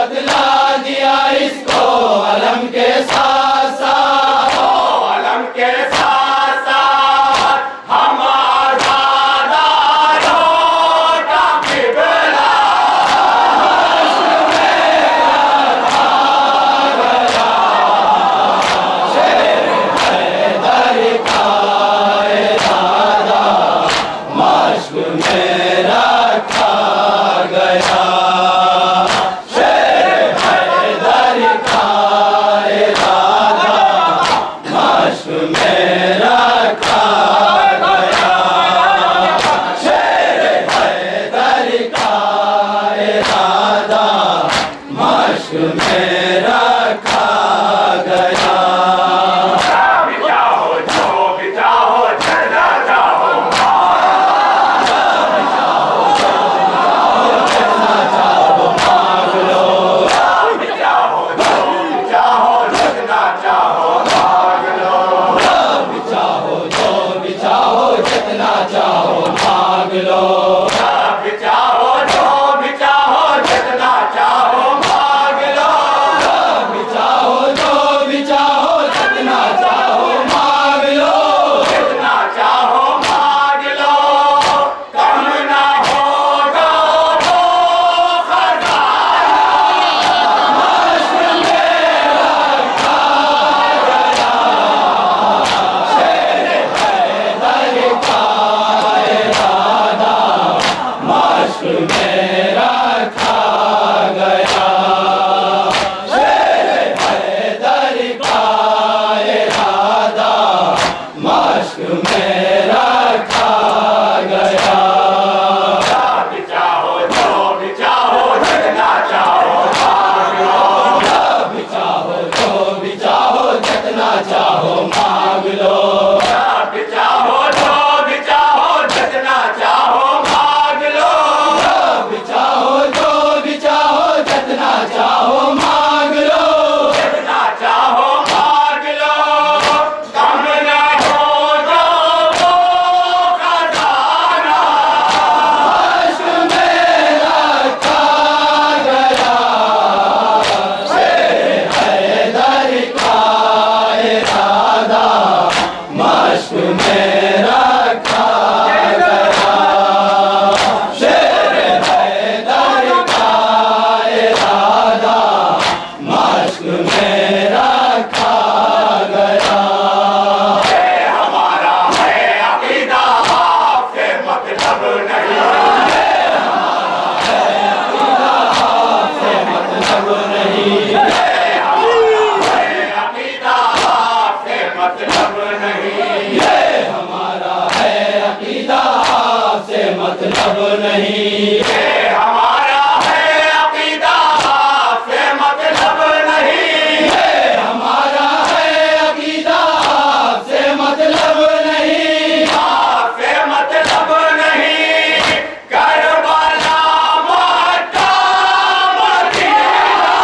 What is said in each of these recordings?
बतला दिया इसको अलम के साथ साथ, अलम के साथ साथ हम आज़ादारों का क़िबला। मतलब नहीं, ये हमारा है अक़ीदा आपसे मतलब नहीं, ये हमारा है अक़ीदा आपसे मतलब नहीं, आपसे मतलब नहीं। करबला मक्का मदीना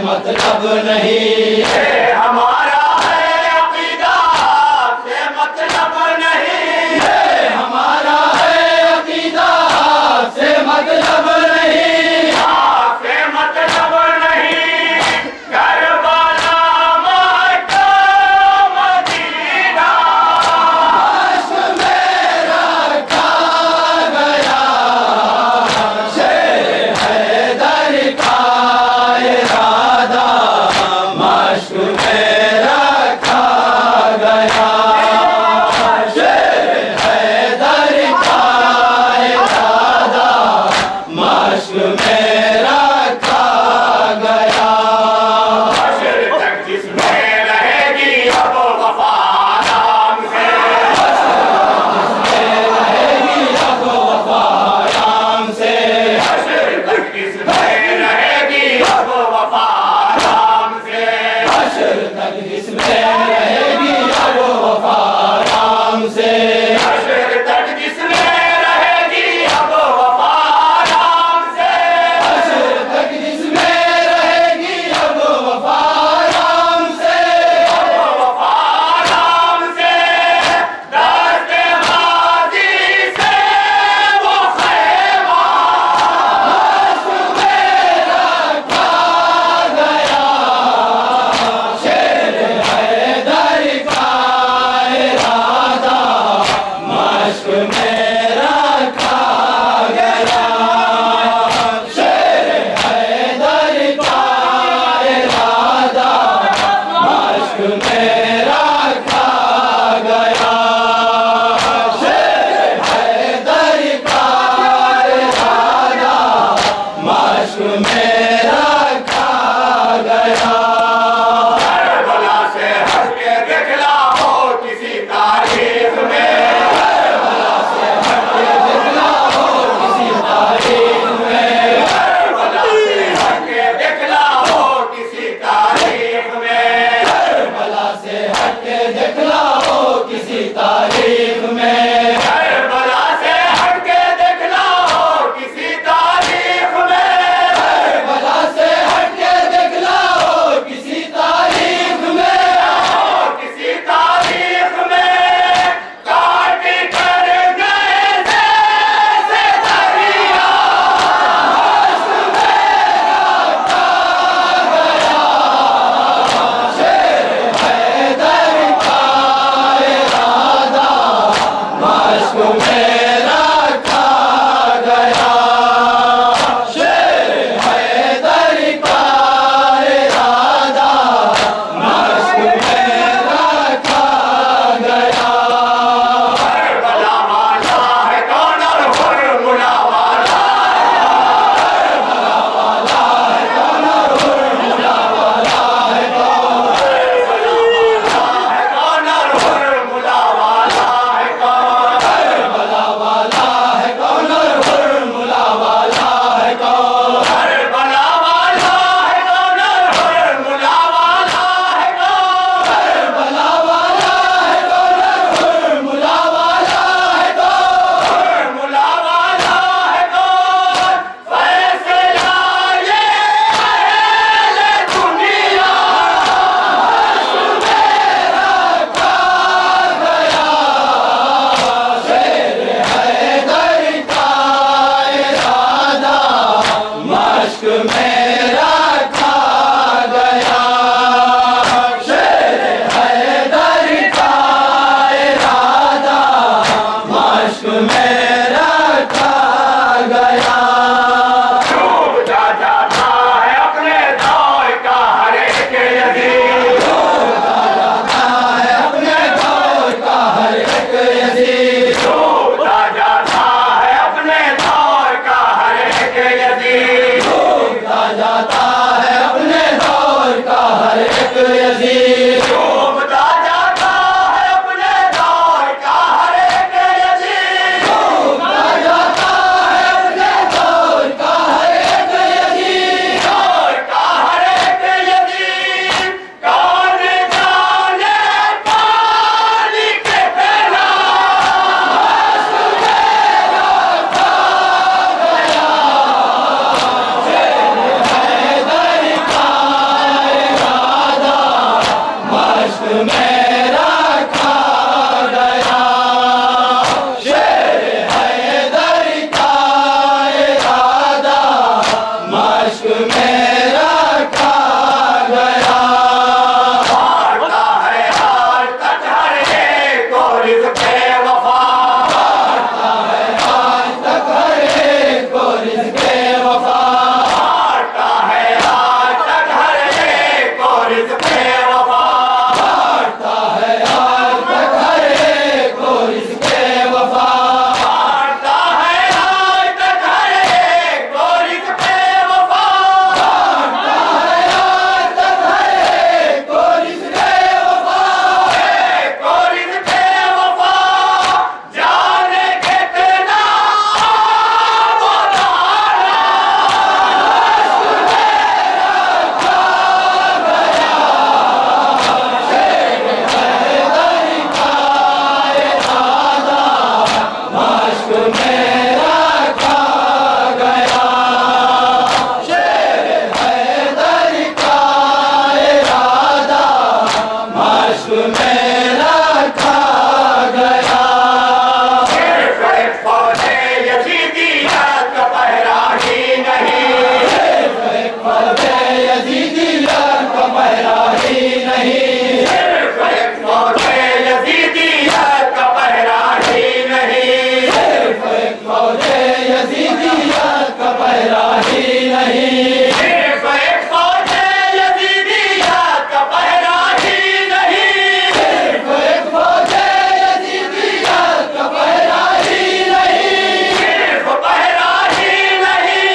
मतलब नहीं, ये हमारा है अक़ीदा आपसे मतलब नहीं, ये हमारा है अक़ीदा आपसे मतलब नहीं, आपसे मतलब नहीं। करबला मक्का मदीना अश्क मेरा खा गया शेर हैदर का इरादा, मश्क पहरा ही नहीं, सिर्फ एक फौजे यजीदियत का पहरा ही नहीं, सिर्फ एक फौजे यजीदियत का पहरा ही नहीं, सिर्फ एक फौजे यजीदियत का पहरा ही नहीं, सिर्फ एक फौजे यजीदियत का पहरा ही नहीं, सिर्फ पहरा ही नहीं,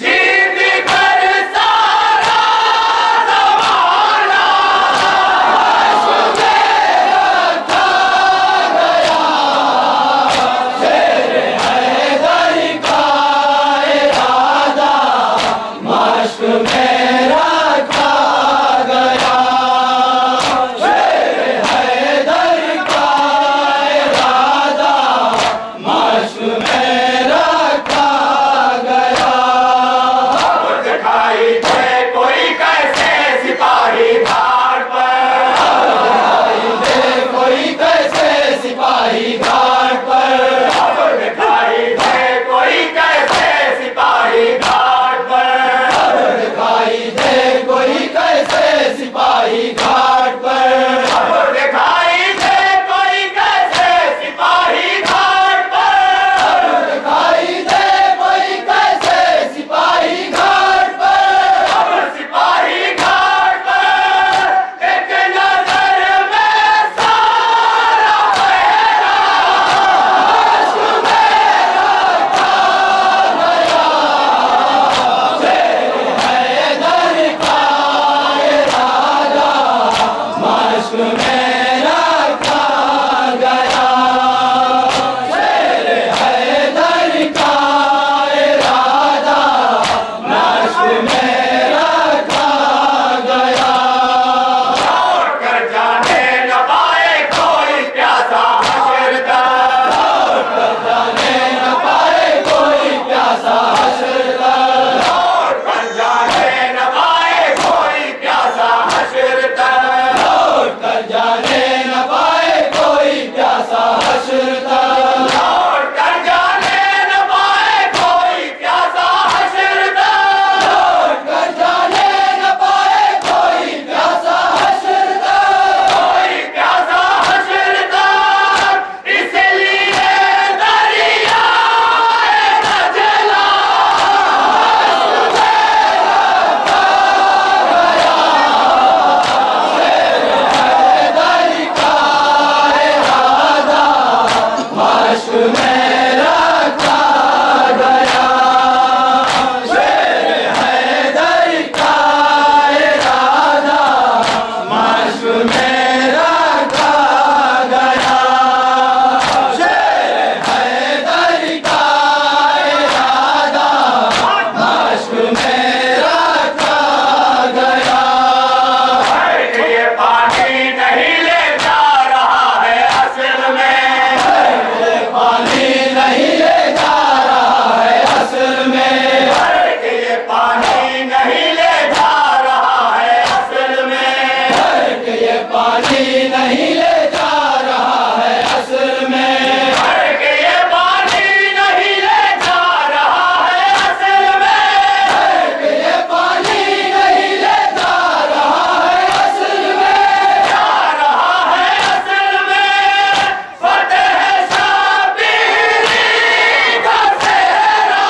जीत कर सारा ज़माना हैदर का इरादा मश्क में रखा गया, शेर हैदर का इरादा मश्क में रखा गया। अब दिखाई दे कोई कैसे सिपाही घाट पर, दे कोई कैसे सिपाही घाट पर, अब दिखाई दे कोई कैसे सिपाही घाट पर, दिखाई दे कोई कैसे सिपाही घाट पर, अब दिखाई दे कोई कैसे सिपाही घाट पर, दिखाई दे कोई कैसे सिपाही घाट पर, अब सिपाही घाट पर एक नजर में सारा पहरा हैदर का इरादा मश्क में रखा गया, शेर हैदर का इरादा मश्क में रखा गया। लौट कर जाने न पाए कोई प्यासा हश्र तक, जाने न पाए कोई प्यासा हश्र तक, लौट कर जाने न पाए कोई प्यासा हश्र तक, लौट कर जाने न पाए कोई प्यासा हश्र तक, लौट कर जाने न पाए कोई प्यासा हश्र तक, लौट कर जाने न पाए कोई प्यासा हश्र तक, कोई प्यासा हश्र तक, इसलिए दरियाए नजला हैदर का इरादा मश्क में रखा गया, शेर हैदर का इरादा मश्क में रखा गया, शेर हैदर का इरादा मश्क में रखा गया। ये पानी नहीं ले जा रहा है असल में, पानी नहीं ले जा रहा है असल में, ये पानी नहीं ले जा रहा है असल में, ये पानी नहीं ले जा रहा है असल में, ये पानी नहीं ले जा रहा है असल में, ये पानी नहीं ले जा रहा है असल में, जा रहा है असल में, फतेह शाबीरी का सेहरा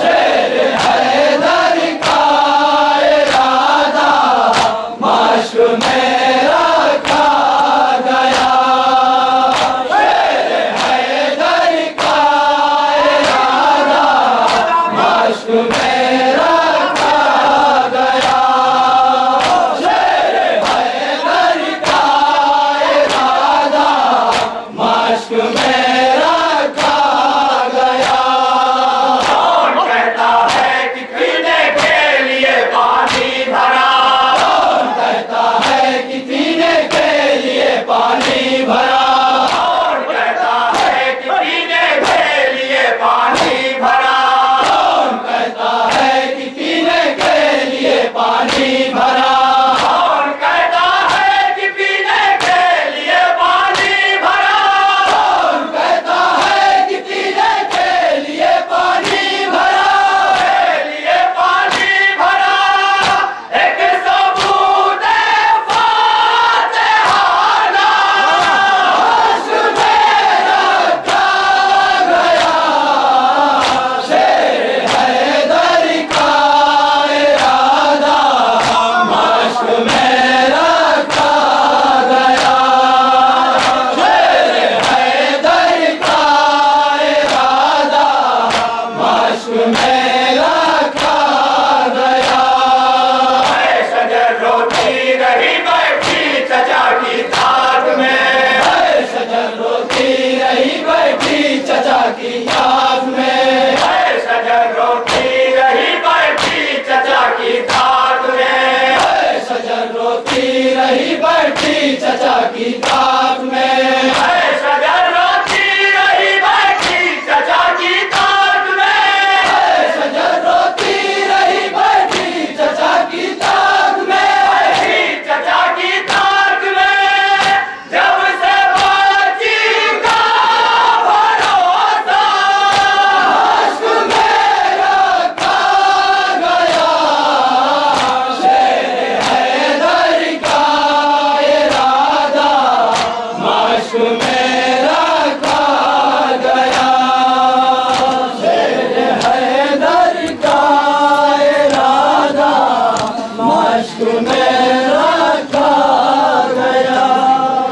शेर हैदर का इरादा मश्क में रखा गया, शेर हैदर का इरादा मश्क में रखा गया, शेर हैदर का इरादा मश्क में रखा गया। कौन कहता है कि पीने के लिए पानी भरा, कहता है कि पीने के लिए पानी भरा, कौन कहता है कि पीने के लिए पानी भरा, कहता इश्क में